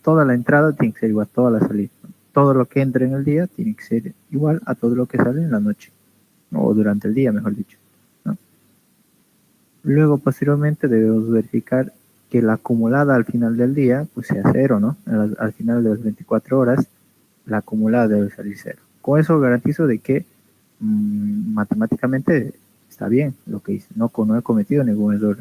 toda la entrada tiene que ser igual a toda la salida. Todo lo que entra en el día tiene que ser igual a todo lo que sale en la noche, o durante el día, mejor dicho, ¿no? Luego, posteriormente, debemos verificar que la acumulada al final del día pues sea cero, ¿no? Al final de las 24 horas, la acumulada debe salir cero. Con eso garantizo de que matemáticamente está bien lo que hice, no he cometido ningún error.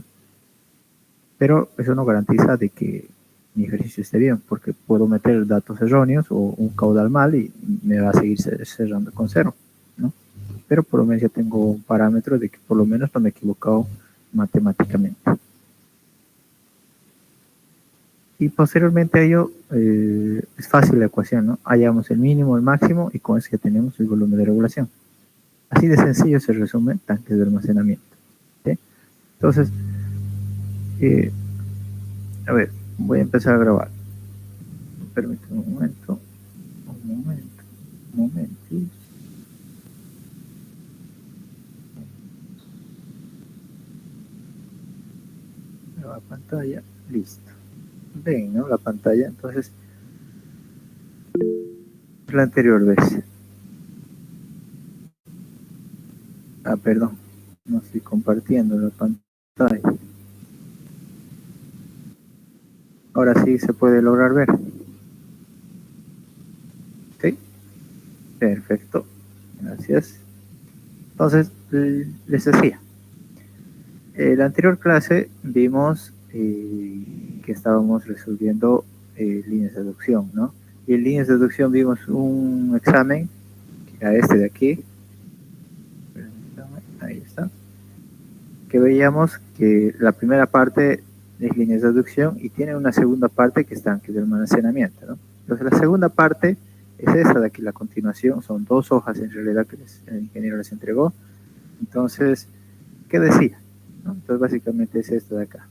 Pero eso no garantiza de que mi ejercicio esté bien, porque puedo meter datos erróneos o un caudal mal y me va a seguir cerrando con cero, ¿no? Pero por lo menos ya tengo un parámetro de que por lo menos no me he equivocado matemáticamente. Y posteriormente a ello, es fácil la ecuación, ¿no? Hallamos el mínimo, el máximo, y con eso ya tenemos el volumen de regulación. Así de sencillo se resume tanques de almacenamiento, ¿sí? Entonces, a ver, voy a empezar a grabar. Permítame un momento. Un momentito. La pantalla, listo. Ven, ¿no? La pantalla, entonces, la anterior vez. Perdón, no estoy compartiendo la pantalla. Ahora sí se puede lograr ver. ¿Sí? Perfecto. Gracias. Entonces, les decía, en la anterior clase vimos que estábamos resolviendo líneas de deducción, ¿no? Y en líneas de deducción vimos un examen, que era este de aquí. Ahí está. Que veíamos que la primera parte es líneas de deducción y tiene una segunda parte que es tanque de almacenamiento, ¿no? Entonces la segunda parte es esta de aquí, la continuación, son 2 hojas en realidad que el ingeniero les entregó. Entonces, ¿qué decía? ¿No? Entonces básicamente es esto de acá.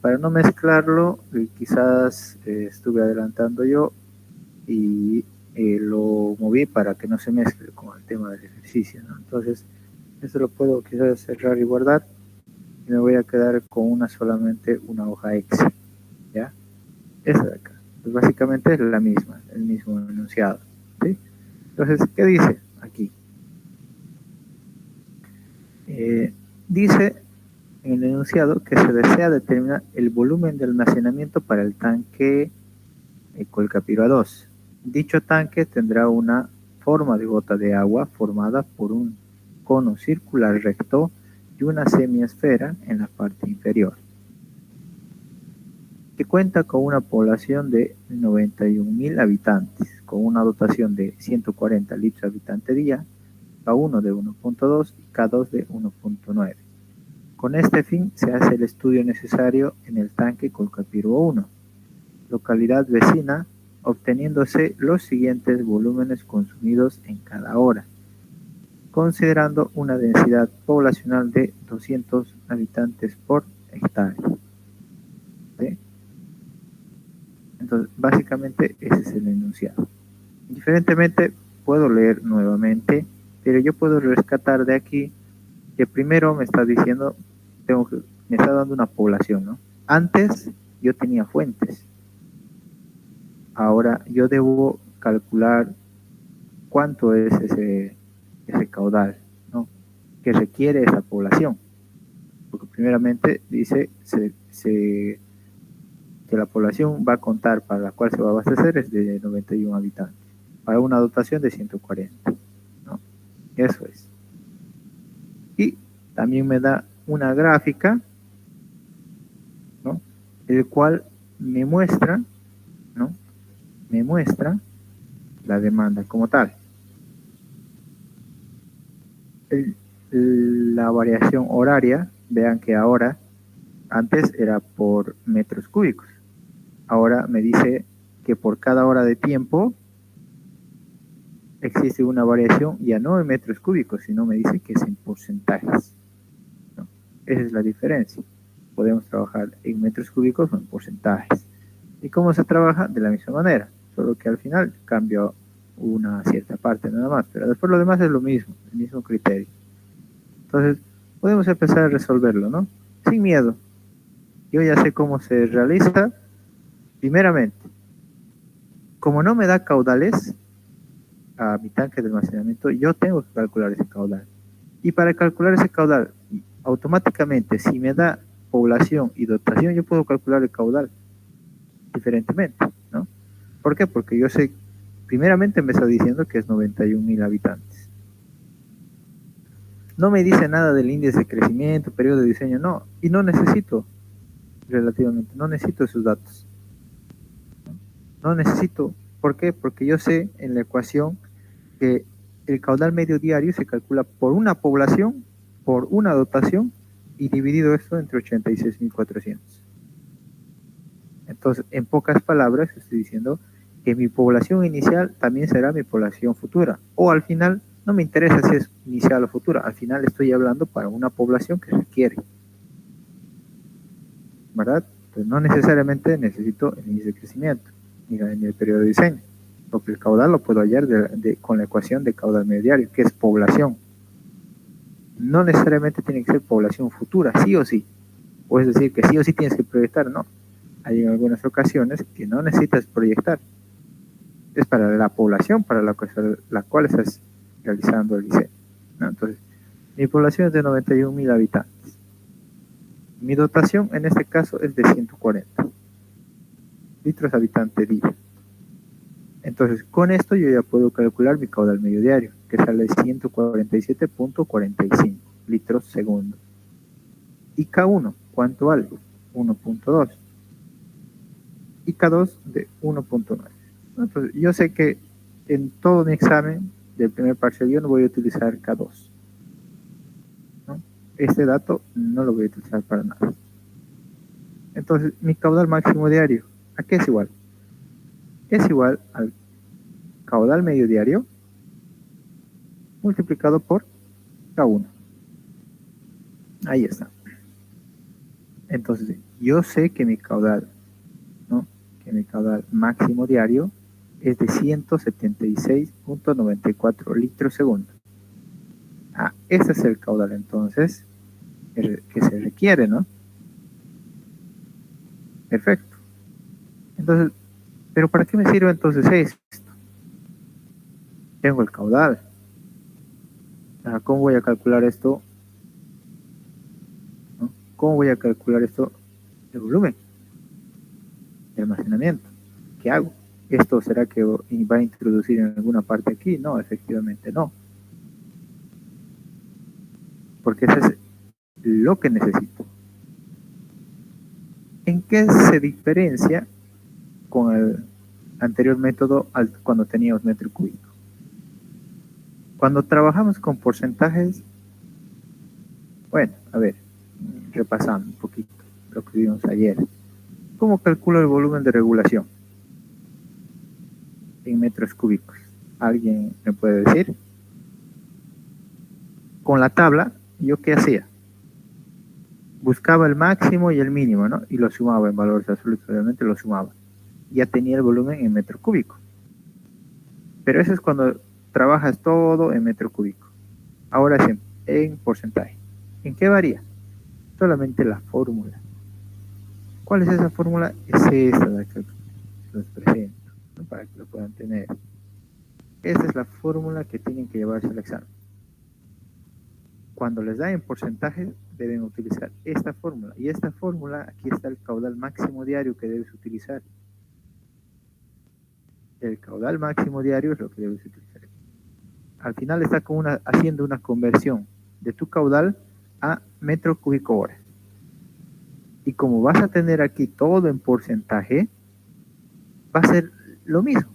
Para no mezclarlo, quizás estuve adelantando yo y lo moví para que no se mezcle con el tema del ejercicio, ¿no? Entonces, esto lo puedo quizás cerrar y guardar y me voy a quedar con solamente una hoja Excel, ¿ya? Esta de acá. Pues básicamente es la misma, el mismo enunciado, ¿sí? Entonces, ¿qué dice aquí? Dice en el enunciado que se desea determinar el volumen de almacenamiento para el tanque Colcapiro A2. Dicho tanque tendrá una forma de gota de agua formada por un cono circular recto y una semiesfera en la parte inferior, que cuenta con una población de 91.000 habitantes, con una dotación de 140 litros habitante día, K1 de 1.2 y K2 de 1.9. Con este fin se hace el estudio necesario en el tanque Colcapiro 1, localidad vecina, obteniéndose los siguientes volúmenes consumidos en cada hora, considerando una densidad poblacional de 200 habitantes por hectárea. ¿Sí? Entonces, básicamente ese es el enunciado. Diferentemente, puedo leer nuevamente, pero yo puedo rescatar de aquí que primero me está diciendo, me está dando una población, ¿no? Antes yo tenía fuentes. Ahora yo debo calcular cuánto es ese caudal, ¿no? Que requiere esa población. Porque primeramente dice que la población va a contar para la cual se va a abastecer es de 91 habitantes, para una dotación de 140, ¿no? Eso es. Y también me da una gráfica, ¿no? El cual me muestra, ¿no? Me muestra la demanda como tal. La variación horaria, vean que ahora, antes era por metros cúbicos, ahora me dice que por cada hora de tiempo existe una variación ya no en metros cúbicos, sino me dice que es en porcentajes, ¿no? Esa es la diferencia. Podemos trabajar en metros cúbicos o en porcentajes. ¿Y cómo se trabaja? De la misma manera, solo que al final cambia una cierta parte nada más, pero después lo demás es lo mismo, el mismo criterio. Entonces, podemos empezar a resolverlo, ¿no? Sin miedo. Yo ya sé cómo se realiza, Primeramente, como no me da caudales a mi tanque de almacenamiento, yo tengo que calcular ese caudal. Y para calcular ese caudal, automáticamente, si me da población y dotación, yo puedo calcular el caudal diferentemente, ¿no? ¿Por qué? Porque yo sé, primeramente me está diciendo que es 91.000 habitantes. No me dice nada del índice de crecimiento, periodo de diseño, no. Y no necesito, relativamente, no necesito esos datos. No necesito. ¿Por qué? Porque yo sé en la ecuación que el caudal medio diario se calcula por una población, por una dotación, y dividido esto entre 86.400. Entonces, en pocas palabras, estoy diciendo que mi población inicial también será mi población futura. O al final, no me interesa si es inicial o futura, al final estoy hablando para una población que requiere. ¿Verdad? Entonces, no necesariamente necesito el índice de crecimiento, ni el periodo de diseño, porque el caudal lo puedo hallar con la ecuación de caudal medio diario, que es población. No necesariamente tiene que ser población futura, sí o sí. Puedes decir que sí o sí tienes que proyectar, no. Hay en algunas ocasiones que no necesitas proyectar. Es para la población para la cual estás realizando el diseño, ¿no? Entonces, mi población es de 91.000 habitantes. Mi dotación en este caso es de 140 litros habitante día. Entonces, con esto yo ya puedo calcular mi caudal medio diario, que sale 147.45 litros segundo. Y K1, ¿cuánto vale? 1.2. Y K2 de 1.9. Entonces, yo sé que en todo mi examen del primer parcial yo no voy a utilizar K2, ¿no? Este dato no lo voy a utilizar para nada. Entonces, mi caudal máximo diario, ¿a qué es igual? Es igual al caudal medio diario multiplicado por K1. Ahí está. Entonces, yo sé que mi caudal, ¿no? Que mi caudal máximo diario es de 176.94 litros segundo. Ese es el caudal entonces que se requiere, ¿no? Perfecto. Entonces, ¿pero para qué me sirve entonces esto? Tengo el caudal. ¿Cómo voy a calcular esto? ¿No? ¿Cómo voy a calcular esto? El volumen, el almacenamiento. ¿Qué hago? ¿Esto será que va a introducir en alguna parte aquí? No, efectivamente no. Porque eso es lo que necesito. ¿En qué se diferencia con el anterior método cuando teníamos metro cúbico? Cuando trabajamos con porcentajes, bueno, a ver, repasando un poquito lo que vimos ayer. ¿Cómo calculo el volumen de regulación en metros cúbicos? ¿Alguien me puede decir? Con la tabla, ¿yo qué hacía? Buscaba el máximo y el mínimo, ¿no? Y lo sumaba en valores absolutos, obviamente lo sumaba. Ya tenía el volumen en metro cúbico. Pero eso es cuando trabajas todo en metro cúbico. Ahora es en porcentaje. ¿En qué varía? Solamente la fórmula. ¿Cuál es esa fórmula? Es esta la que les presento, ¿no? Para que lo puedan tener. Esta es la fórmula que tienen que llevarse al examen. Cuando les da en porcentaje, deben utilizar esta fórmula. Y esta fórmula, aquí está el caudal máximo diario que debes utilizar. El caudal máximo diario es lo que debes utilizar. Al final está haciendo una conversión de tu caudal a metro cúbico hora. Y como vas a tener aquí todo en porcentaje, va a ser lo mismo.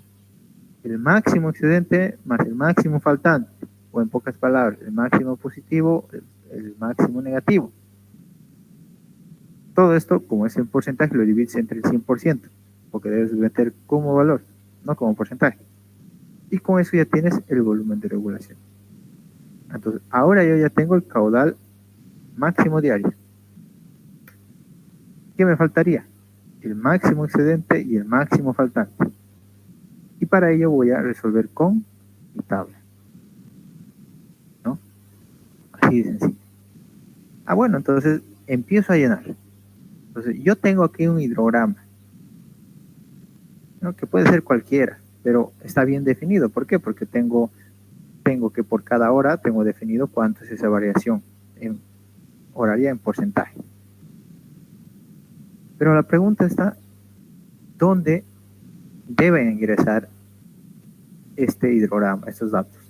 El máximo excedente más el máximo faltante. O en pocas palabras, el máximo positivo, el máximo negativo. Todo esto, como es en porcentaje, lo divides entre el 100%, porque debes meter como valor, no como porcentaje. Y con eso ya tienes el volumen de regulación. Entonces, ahora yo ya tengo el caudal máximo diario. ¿Qué me faltaría? El máximo excedente y el máximo faltante. Y para ello voy a resolver con mi tabla, ¿no? Así de sencillo. Bueno, entonces empiezo a llenar. Entonces, yo tengo aquí un hidrograma. ¿no? Que puede ser cualquiera, pero está bien definido. ¿Por qué? Porque tengo que por cada hora tengo definido cuánto es esa variación en horaria en porcentaje. Pero la pregunta está, ¿dónde deben ingresar este hidrograma, estos datos?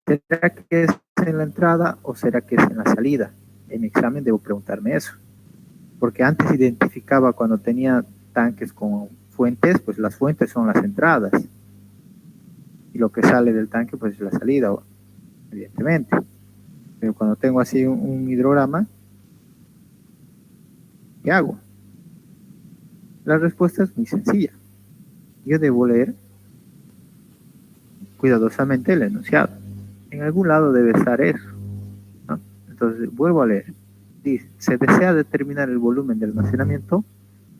¿Será que es en la entrada o será que es en la salida? En mi examen debo preguntarme eso. Porque antes identificaba cuando tenía tanques con fuentes, pues las fuentes son las entradas. Y lo que sale del tanque, pues es la salida, evidentemente. Pero cuando tengo así un hidrograma, ¿qué hago? La respuesta es muy sencilla. Yo debo leer cuidadosamente el enunciado. En algún lado debe estar eso, ¿no? Entonces vuelvo a leer. Dice, se desea determinar el volumen de almacenamiento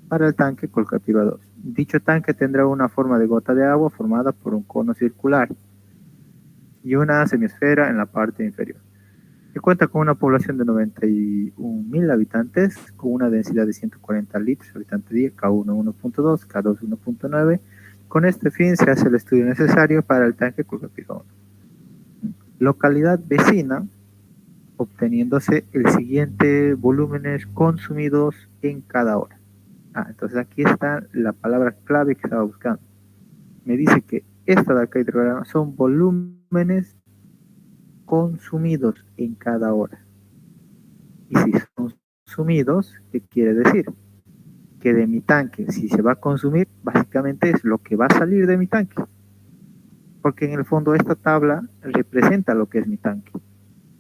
para el tanque Colcapiro 2. Dicho tanque tendrá una forma de gota de agua formada por un cono circular y una semisfera en la parte inferior, que cuenta con una población de 91.000 habitantes, con una densidad de 140 litros habitante día, K1 1.2, K2 1.9. Con este fin se hace el estudio necesario para el tanque Colcapiro 1. Localidad vecina, obteniéndose el siguiente volúmenes consumidos en cada hora. Entonces aquí está la palabra clave que estaba buscando. Me dice que esta de acá son volúmenes consumidos en cada hora. Y si son consumidos, ¿qué quiere decir? Que de mi tanque, si se va a consumir, básicamente es lo que va a salir de mi tanque. Porque en el fondo esta tabla representa lo que es mi tanque.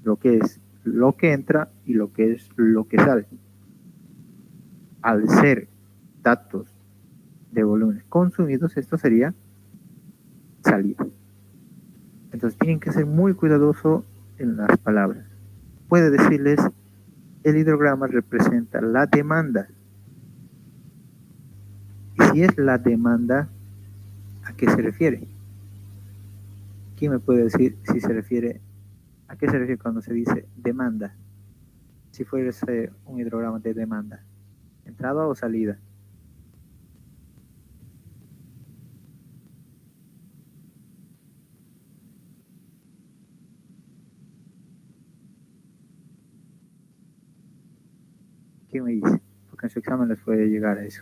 Lo que es lo que entra y lo que es lo que sale. Al ser datos de volúmenes consumidos, esto sería salida. Entonces tienen que ser muy cuidadosos en las palabras. Puede decirles, el hidrograma representa la demanda. Y si es la demanda, ¿a qué se refiere? ¿Quién me puede decir si se refiere, a qué se refiere cuando se dice demanda? Si fuese un hidrograma de demanda, ¿entrada o salida? ¿Quién me dice? Porque en su examen les puede llegar a eso.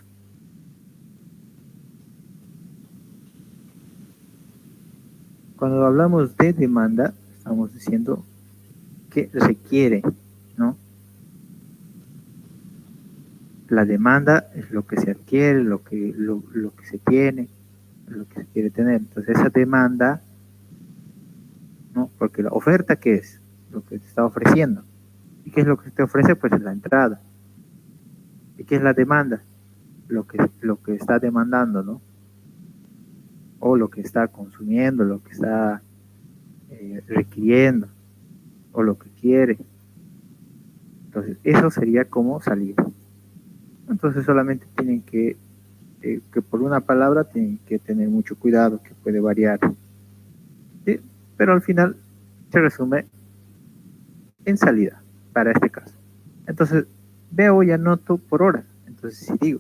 Cuando hablamos de demanda, estamos diciendo que requiere, ¿no? La demanda es lo que se adquiere, lo que se tiene, lo que se quiere tener. Entonces esa demanda, ¿no? Porque la oferta, ¿qué es? Lo que te está ofreciendo. ¿Y qué es lo que te ofrece? Pues es la entrada. ¿Y qué es la demanda? Lo que está demandando, ¿no? O lo que está consumiendo, lo que está requiriendo, o lo que quiere. Entonces eso sería como salida. Entonces solamente tienen que por una palabra tienen que tener mucho cuidado, que puede variar. ¿Sí? Pero al final se resume en salida, para este caso. Entonces veo y anoto por hora. Entonces si digo,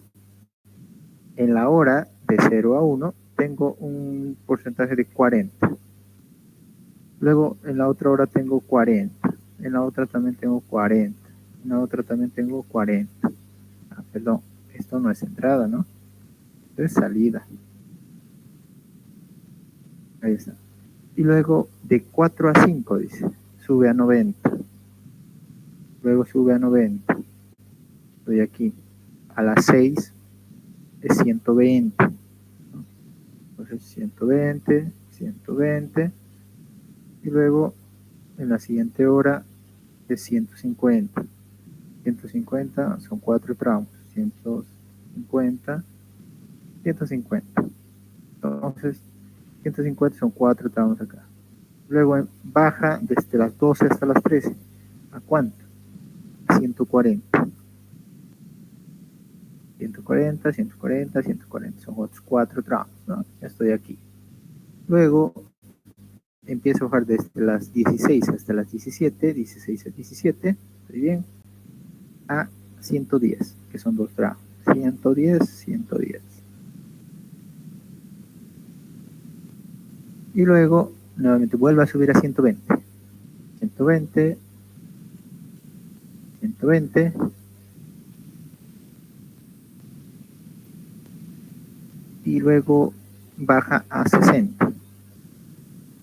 en la hora de 0 a 1 tengo un porcentaje de 40. Luego en la otra hora tengo 40. En la otra también tengo 40. En la otra también tengo 40. Perdón, esto no es entrada, ¿no? Esto es salida. Ahí está. Y luego de 4 a 5, dice, sube a 90. Luego sube a 90. Estoy aquí. A las 6 es 120. Entonces 120, 120. Y luego en la siguiente hora es 150. 150 son 4 tramos. 150, 150. Entonces 150 son 4 tramos acá. Luego baja desde las 12 hasta las 13. ¿A cuánto? 140. 140, 140, 140. Son otros 4 tramos, ¿no? Ya estoy aquí. Luego empiezo a bajar desde las 16 hasta las 17, 16 a 17, estoy bien, a 110, que son 2 tramos. 110, 110. y luego nuevamente vuelve a subir a 120, 120, 120, y luego baja a 60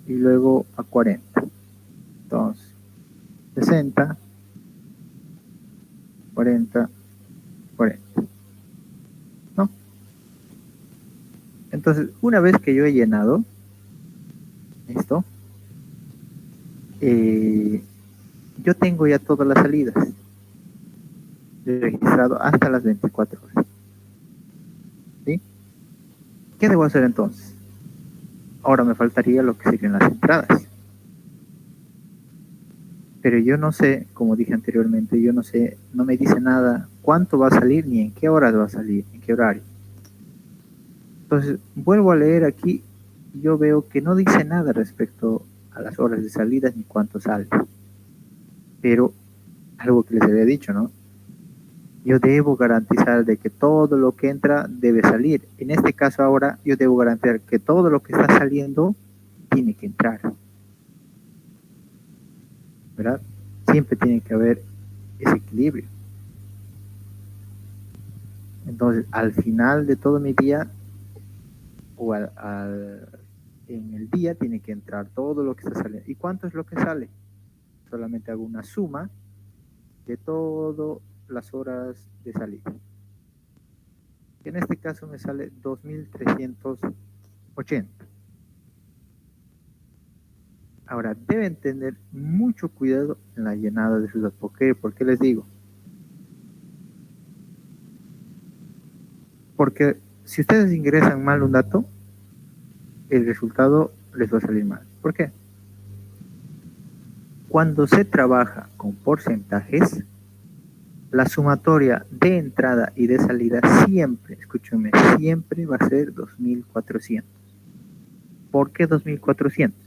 y luego a 40. Entonces 60, 40, 40, ¿no? Entonces, una vez que yo he llenado esto, yo tengo ya todas las salidas. He registrado hasta las 24 horas. ¿Sí? ¿Qué debo hacer entonces? Ahora me faltaría lo que serían las entradas. Pero yo no sé, como dije anteriormente, yo no sé, no me dice nada cuánto va a salir ni en qué horas va a salir, en qué horario. Entonces, vuelvo a leer aquí y yo veo que no dice nada respecto a las horas de salida ni cuánto sale. Pero algo que les había dicho, ¿no? Yo debo garantizar de que todo lo que entra debe salir. En este caso ahora yo debo garantizar que todo lo que está saliendo tiene que entrar, ¿verdad? Siempre tiene que haber ese equilibrio. Entonces, al final de todo mi día o en el día tiene que entrar todo lo que está saliendo. ¿Y cuánto es lo que sale? Solamente hago una suma de todas las horas de salida. En este caso me sale 2380. Ahora, deben tener mucho cuidado en la llenada de sus datos. ¿Por qué? ¿Por qué les digo? Porque si ustedes ingresan mal un dato, el resultado les va a salir mal. ¿Por qué? Cuando se trabaja con porcentajes, la sumatoria de entrada y de salida siempre, escúchenme, siempre va a ser 2400. ¿Por qué 2400?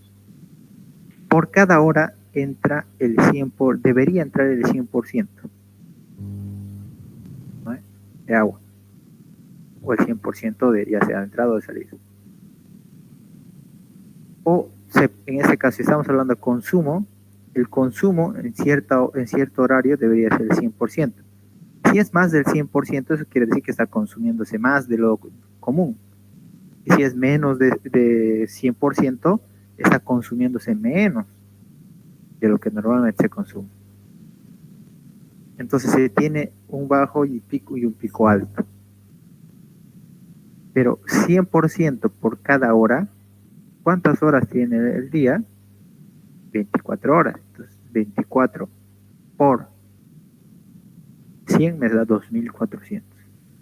Por cada hora entra el 100%, debería entrar el 100%, ¿no? De agua, o el 100% de ya sea de entrada o de salida. O en este caso, si estamos hablando de consumo, el consumo en cierto horario debería ser el 100%. Si es más del 100%, eso quiere decir que está consumiéndose más de lo común. Y si es menos de 100%, está consumiéndose menos de lo que normalmente se consume. Entonces se tiene un bajo y un pico alto. Pero 100% por cada hora, ¿cuántas horas tiene el día? 24 horas. Entonces 24 por 100 me da 2400.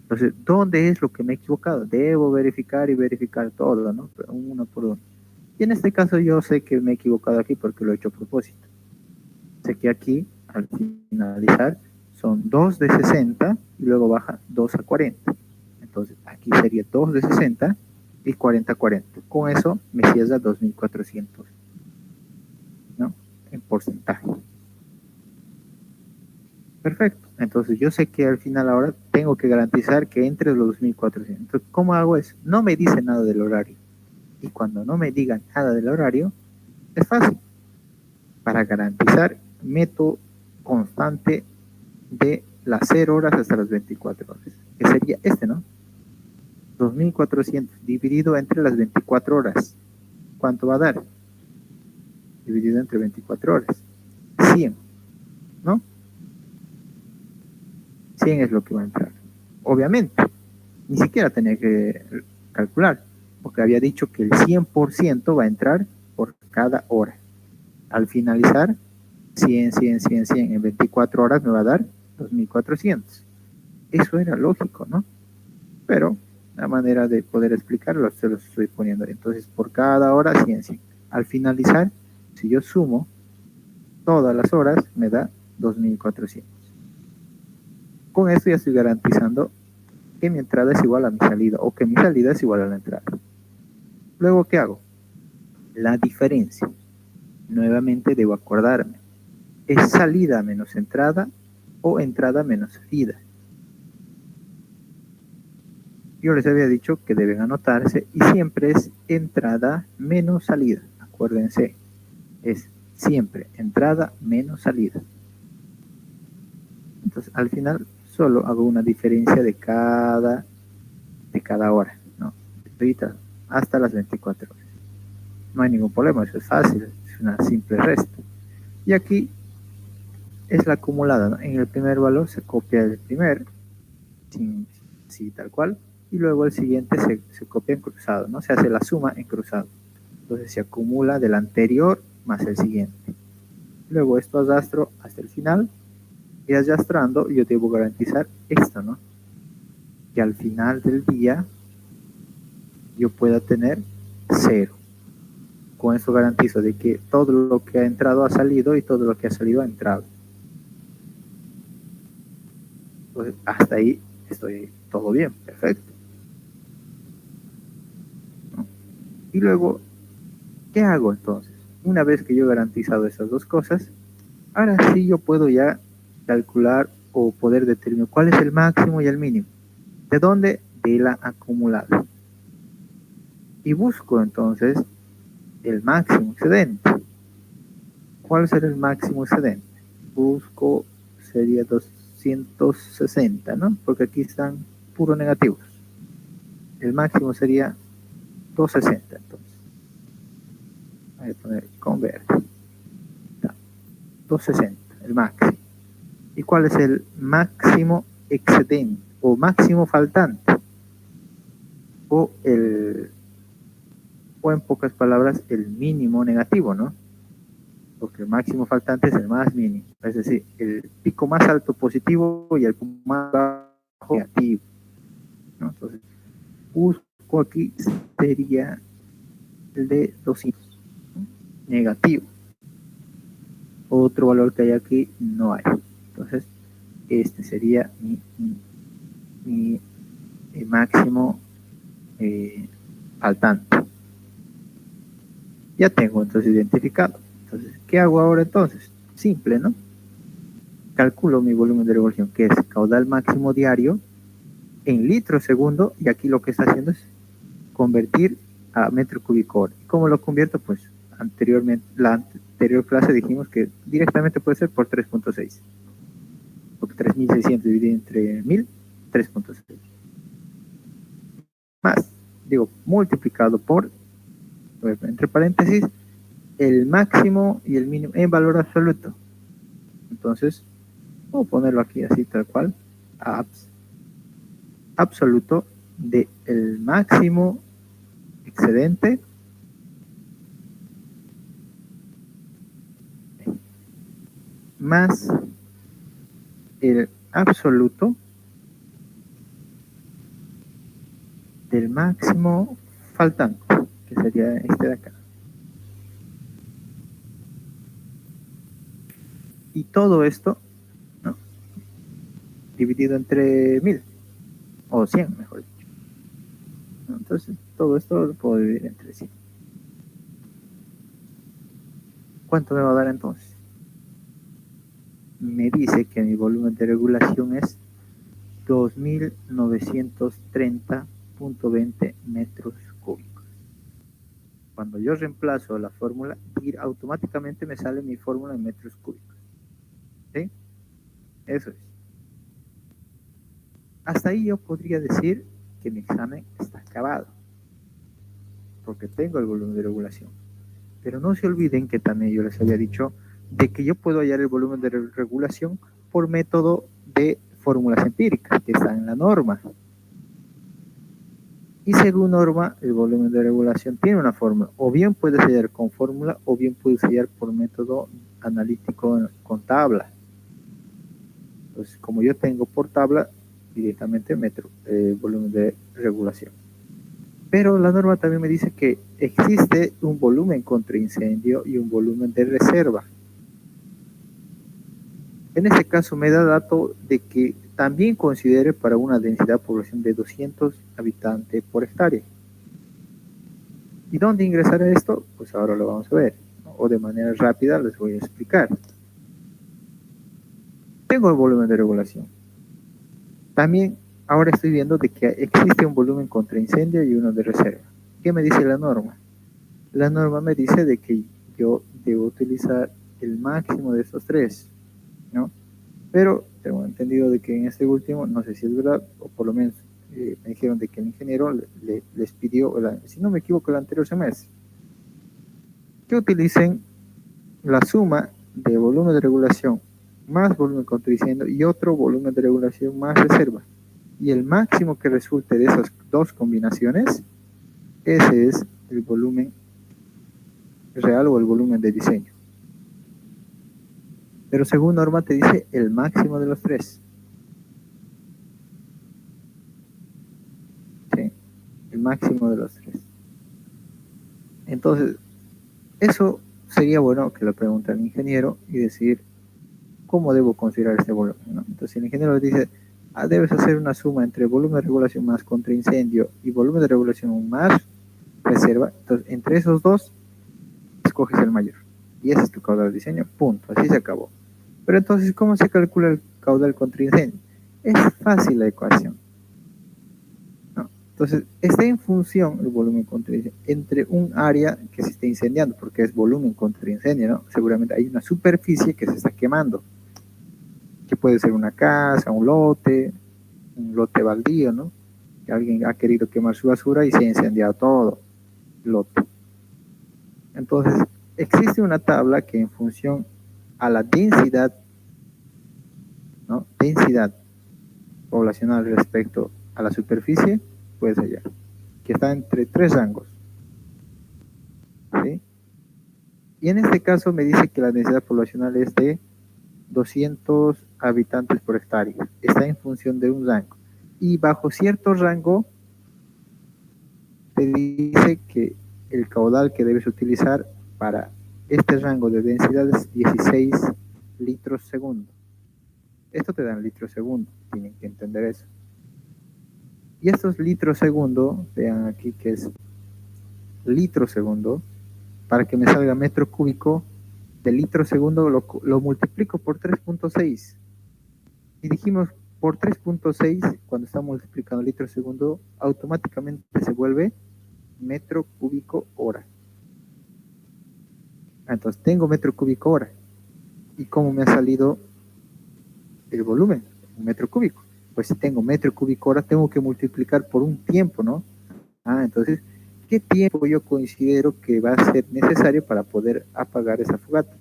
Entonces, ¿dónde es lo que me he equivocado? Debo verificar y verificar todo, ¿no? Uno por uno. Y en este caso yo sé que me he equivocado aquí porque lo he hecho a propósito. Sé que aquí, al finalizar, son 2 de 60 y luego baja 2 a 40. Entonces, aquí sería 2 de 60 y 40 a 40. Con eso me cierra 2400, ¿no? En porcentaje. Perfecto. Entonces yo sé que al final ahora tengo que garantizar que entre los 2400. Entonces, ¿cómo hago eso? No me dice nada del horario. Y cuando no me digan nada del horario, es fácil. Para garantizar, meto constante de las 0 horas hasta las 24 horas. Que sería este, ¿no? 2400 dividido entre las 24 horas. ¿Cuánto va a dar? Dividido entre 24 horas. 100, ¿no? 100 es lo que va a entrar. Obviamente, ni siquiera tenía que calcular, porque había dicho que el 100% va a entrar por cada hora. Al finalizar, 100, 100, 100, 100 en 24 horas me va a dar 2400. Eso era lógico, ¿no? Pero la manera de poder explicarlo se lo estoy poniendo. Entonces, por cada hora, 100, 100. Al finalizar, si yo sumo todas las horas, me da 2400. Con esto ya estoy garantizando que mi entrada es igual a mi salida o que mi salida es igual a la entrada. Luego, ¿qué hago? La diferencia. Nuevamente debo acordarme. ¿Es salida menos entrada o entrada menos salida? Yo les había dicho que deben anotarse y siempre es entrada menos salida. Acuérdense, es siempre entrada menos salida. Entonces, al final solo hago una diferencia de cada hora, ¿no? Ahorita hasta las 24 horas. No hay ningún problema, eso es fácil, es una simple resta. Y aquí es la acumulada, ¿no? En el primer valor se copia el primer, sí, tal cual, y luego el siguiente se copia en cruzado, ¿no? Se hace la suma en cruzado. Entonces se acumula del anterior más el siguiente. Luego esto arrastro hasta el final, y arrastrando yo debo garantizar esto, ¿no? Que al final del día yo pueda tener 0. Con eso garantizo de que todo lo que ha entrado ha salido y todo lo que ha salido ha entrado. Entonces, hasta ahí estoy todo bien, perfecto. ¿No? Y luego, ¿qué hago entonces? Una vez que yo he garantizado esas dos cosas, ahora sí yo puedo ya calcular o poder determinar cuál es el máximo y el mínimo. ¿De dónde? De la acumulada. Y busco entonces el máximo excedente. ¿Cuál será el máximo excedente? Busco, sería 260, ¿no? Porque aquí están puros negativos. El máximo sería 260, entonces. Voy a poner convert. 260, el máximo. ¿Y cuál es el máximo excedente o máximo faltante? O en pocas palabras, el mínimo negativo, ¿no? Porque el máximo faltante es el más mínimo, es decir, el pico más alto positivo y el pico más bajo negativo, ¿no? Entonces, busco aquí, sería el de 200, ¿no? Negativo. Otro valor que hay aquí no hay. Entonces, este sería mi máximo faltante. Ya tengo entonces identificado. Entonces, ¿qué hago ahora entonces? Simple, ¿no? Calculo mi volumen de revolución, que es caudal máximo diario en litros segundo, y aquí lo que está haciendo es convertir a metro cúbico hora. ¿Cómo lo convierto? Pues anteriormente, la anterior clase dijimos que directamente puede ser por 3.6, porque 3.600 dividido entre 1000, 3.6. Más, digo, multiplicado por, entre paréntesis, el máximo y el mínimo en valor absoluto. Entonces, voy a ponerlo aquí así tal cual, absoluto de el máximo excedente más el absoluto del máximo faltante, que sería este de acá. Y todo esto, ¿no?, dividido entre 1000 o 100, mejor dicho. Entonces, todo esto lo puedo dividir entre 100. ¿Cuánto me va a dar entonces? Me dice que mi volumen de regulación es 2930.20 metros cúbicos. Cuando yo reemplazo la fórmula, automáticamente me sale mi fórmula en metros cúbicos. ¿Sí? Eso es. Hasta ahí yo podría decir que mi examen está acabado, porque tengo el volumen de regulación. Pero no se olviden que también yo les había dicho de que yo puedo hallar el volumen de regulación por método de fórmulas empíricas que están en la norma. Y según norma, el volumen de regulación tiene una fórmula. O bien puedes hallar con fórmula, o bien puedes hallar por método analítico con tabla. Entonces, como yo tengo por tabla, directamente meto el volumen de regulación. Pero la norma también me dice que existe un volumen contra incendio y un volumen de reserva. En este caso me da dato de que también considere para una densidad de población de 200 habitantes por hectárea. ¿Y dónde ingresará esto? Pues ahora lo vamos a ver, ¿no? O de manera rápida les voy a explicar. Tengo el volumen de regulación. También ahora estoy viendo de que existe un volumen contra incendio y uno de reserva. ¿Qué me dice la norma? La norma me dice de que yo debo utilizar el máximo de esos tres, ¿no? Pero tengo entendido de que en este último, no sé si es verdad, o por lo menos me dijeron de que el ingeniero les pidió, si no me equivoco, el anterior semestre, que utilicen la suma de volumen de regulación más volumen contra incendio y otro volumen de regulación más reserva. Y el máximo que resulte de esas dos combinaciones, ese es el volumen real o el volumen de diseño. Pero según norma te dice el máximo de los tres. ¿Sí? El máximo de los tres. Entonces, eso sería bueno que lo pregunte al ingeniero y decir cómo debo considerar este volumen, ¿no? Entonces el ingeniero le dice, debes hacer una suma entre volumen de regulación más contra incendio y volumen de regulación más reserva. Entonces, entre esos dos, escoges el mayor. Y ese es tu caudal de diseño, punto, así se acabó. Pero entonces, ¿cómo se calcula el caudal contra incendio? Es fácil la ecuación. ¿No? Entonces, está en función el volumen contra incendio entre un área que se está incendiando, porque es volumen contra incendio, ¿no? Seguramente hay una superficie que se está quemando, que puede ser una casa, un lote baldío, ¿no? Que alguien ha querido quemar su basura y se ha incendiado todo el lote. Entonces, existe una tabla que en función a la densidad, ¿no? Densidad poblacional respecto a la superficie, puedes hallar, que está entre tres rangos. ¿Sí? Y en este caso me dice que la densidad poblacional es de 200 habitantes por hectárea. Está en función de un rango. Y bajo cierto rango te dice que el caudal que debes utilizar para este rango de densidad es 16 litros segundo. Esto te da en litros segundo, tienen que entender eso. Y estos litros segundo, vean aquí que es litro segundo, para que me salga metro cúbico de litro segundo lo multiplico por 3.6. Y dijimos por 3.6, cuando estamos multiplicando litro segundo, automáticamente se vuelve metro cúbico hora. Entonces tengo metro cúbico hora. ¿Y cómo me ha salido el volumen? Un metro cúbico. Pues si tengo metro cúbico hora, tengo que multiplicar por un tiempo, ¿no? Entonces, ¿qué tiempo yo considero que va a ser necesario para poder apagar esa fogata?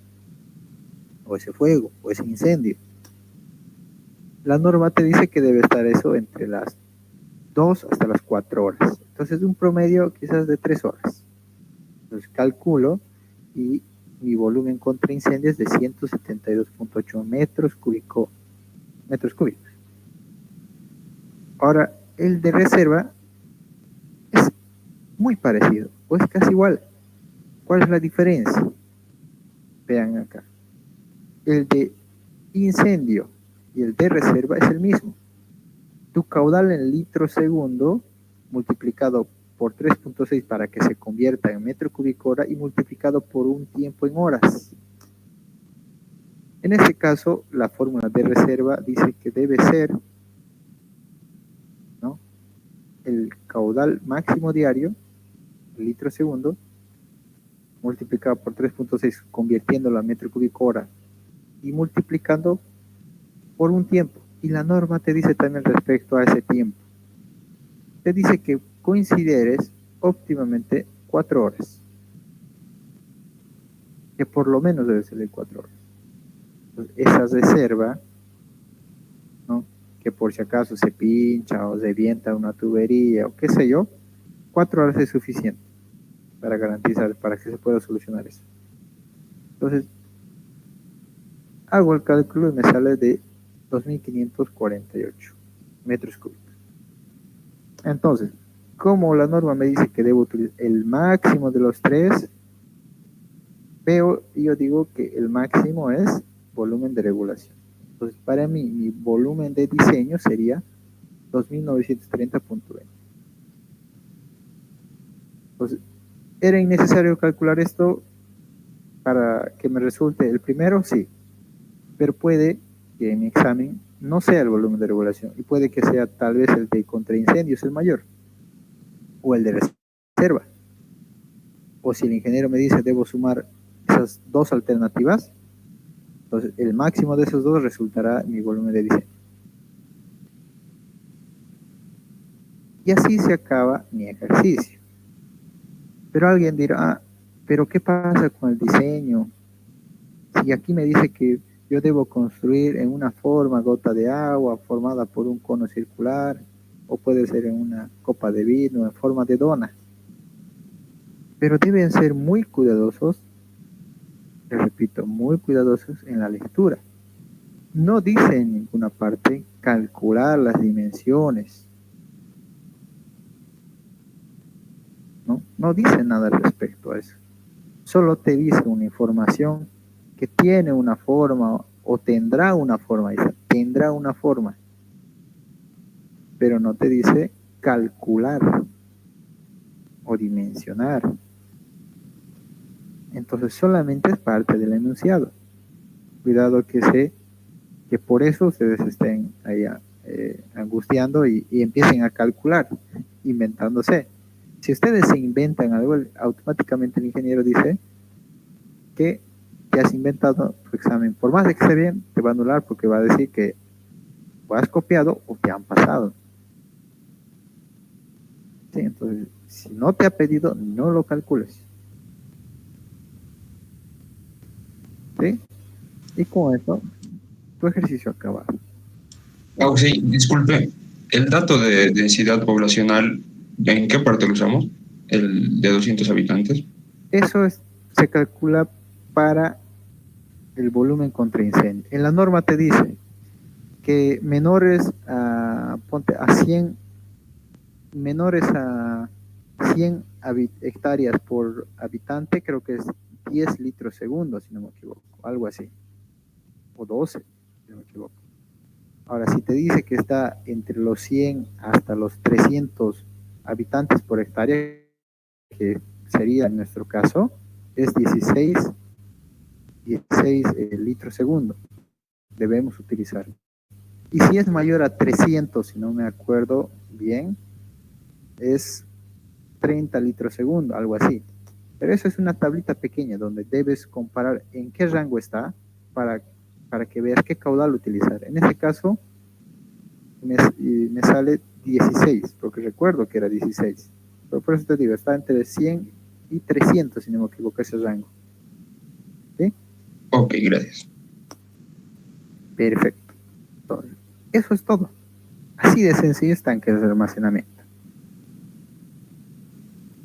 O ese fuego, o ese incendio. La norma te dice que debe estar eso entre las 2 hasta las 4 horas. Entonces, un promedio quizás de 3 horas. Entonces, calculo y mi volumen contra incendios es de 172.8 metros cúbicos. Ahora, el de reserva es muy parecido, o es casi igual. ¿Cuál es la diferencia? Vean acá. El de incendio y el de reserva es el mismo. Tu caudal en litro segundo multiplicado por 3.6 para que se convierta en metro cúbico hora y multiplicado por un tiempo en horas. En este caso, la fórmula de reserva dice que debe ser, ¿no?, el caudal máximo diario, el litro segundo, multiplicado por 3.6, convirtiéndolo a metro cúbico hora y multiplicando por un tiempo. Y la norma te dice también respecto a ese tiempo. Te dice que consideres óptimamente 4 horas. Que por lo menos debe ser de 4 horas. Entonces, esa reserva, ¿no?, que por si acaso se pincha o se vienta una tubería o qué sé yo, 4 horas es suficiente para garantizar, para que se pueda solucionar eso. Entonces, hago el cálculo y me sale de 2.548 metros cúbicos. Entonces, como la norma me dice que debo utilizar el máximo de los tres, veo y yo digo que el máximo es volumen de regulación. Entonces, para mí, mi volumen de diseño sería 2.930.20. Entonces, ¿era innecesario calcular esto para que me resulte el primero? Sí, pero puede que en mi examen no sea el volumen de regulación, y puede que sea tal vez el de contraincendios el mayor, o el de reserva. O si el ingeniero me dice debo sumar esas dos alternativas, entonces el máximo de esos dos resultará mi volumen de diseño. Y así se acaba mi ejercicio. Pero alguien dirá, ah, pero ¿qué pasa con el diseño? Si aquí me dice que yo debo construir en una forma gota de agua formada por un cono circular, o puede ser en una copa de vino en forma de dona. Pero deben ser muy cuidadosos, les repito, muy cuidadosos en la lectura. No dice en ninguna parte calcular las dimensiones. No dice nada al respecto a eso. Solo te dice una información que tiene una forma o tendrá una forma, dice, tendrá una forma, pero no te dice calcular o dimensionar. Entonces solamente es parte del enunciado. Cuidado que por eso ustedes estén ahí angustiando y empiecen a calcular, inventándose. Si ustedes se inventan algo, automáticamente el ingeniero dice que te has inventado tu examen. Por más de que esté bien, te va a anular porque va a decir que o has copiado o te han pasado. ¿Sí? Entonces, si no te ha pedido, no lo calcules. ¿Sí? Y con eso, tu ejercicio acabado. Oh, sí, disculpe. El dato de densidad poblacional, ¿en qué parte lo usamos? ¿El de 200 habitantes? Eso se calcula para el volumen contra incendio. En la norma te dice que ponte a 100, menores a 100 hectáreas por habitante, creo que es 10 litros segundo, si no me equivoco, algo así, o 12, si no me equivoco. Ahora, si te dice que está entre los 100 hasta los 300 habitantes por hectárea, que sería en nuestro caso, es 16 litros segundo, debemos utilizar. Y si es mayor a 300, si no me acuerdo bien, es 30 litros segundo, algo así. Pero eso es una tablita pequeña donde debes comparar en qué rango está para que veas qué caudal utilizar. En este caso, me sale 16, porque recuerdo que era 16. Pero por eso te digo, está entre 100 y 300, si no me equivoco, ese rango. ¿Sí? Ok, gracias. Perfecto. Entonces, eso es todo. Así de sencillo es tanques de almacenamiento.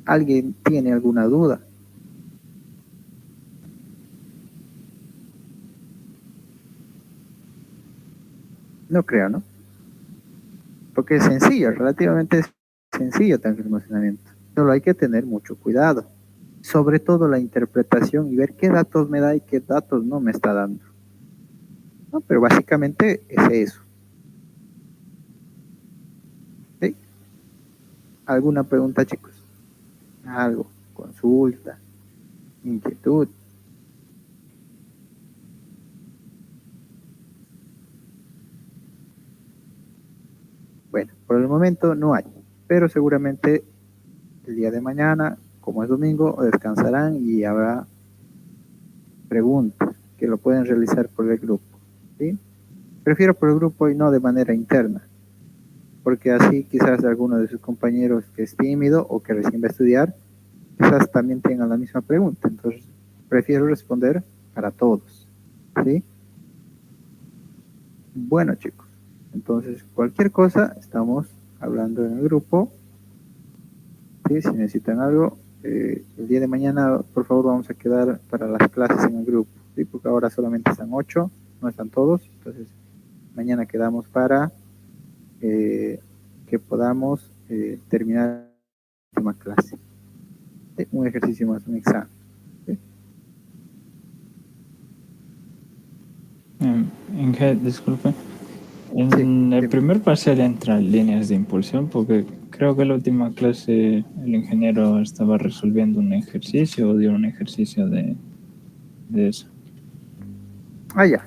¿Alguien tiene alguna duda? No creo, ¿no? Porque es sencillo, relativamente sencillo tanque de almacenamiento. Solo hay que tener mucho cuidado. Sobre todo la interpretación y ver qué datos me da y qué datos no me está dando. ¿No? Pero básicamente es eso. ¿Sí? ¿Alguna pregunta, chicos? ¿Algo? ¿Consulta? ¿Inquietud? Bueno, por el momento no hay, pero seguramente el día de mañana, como es domingo, descansarán y habrá preguntas que lo pueden realizar por el grupo. ¿Sí? Prefiero por el grupo y no de manera interna, porque así quizás alguno de sus compañeros que es tímido o que recién va a estudiar, quizás también tengan la misma pregunta. Entonces, prefiero responder para todos. ¿Sí? Bueno, chicos, entonces cualquier cosa estamos hablando en el grupo. ¿Sí? Si necesitan algo, el día de mañana, por favor, vamos a quedar para las clases en el grupo. ¿Sí? Porque ahora solamente están 8, no están todos. Entonces, mañana quedamos para que podamos terminar la última clase. ¿Sí? Un ejercicio más, un examen. ¿Sí? Disculpe. Sí, En el dime. primer parcial entran líneas de impulsión porque creo que en la última clase el ingeniero estaba resolviendo un ejercicio o dio un ejercicio de eso. Ah, ya.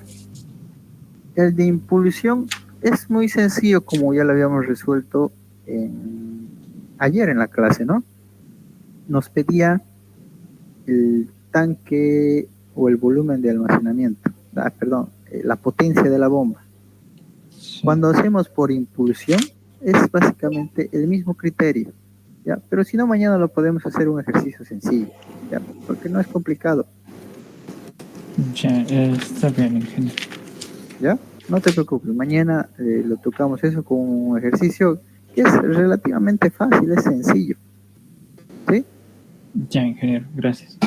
El de impulsión es muy sencillo, como ya lo habíamos resuelto ayer en la clase, ¿no? Nos pedía el tanque o el volumen de almacenamiento, perdón, la potencia de la bomba. Sí. Cuando hacemos por impulsión, es básicamente el mismo criterio, ¿ya? Pero si no, mañana lo podemos hacer un ejercicio sencillo, ¿ya? Porque no es complicado, Ya, está bien, ingeniero. ¿ya? No te preocupes, mañana lo tocamos eso con un ejercicio que es relativamente fácil, es sencillo, ¿sí? Ya, ingeniero, gracias.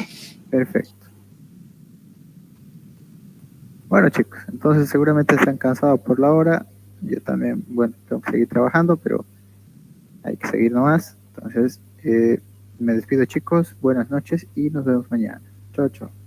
Perfecto. Bueno, chicos, entonces seguramente están cansados por la hora. Yo también, bueno, tengo que seguir trabajando, pero hay que seguir nomás. Entonces, me despido, chicos. Buenas noches y nos vemos mañana. Chao, chao.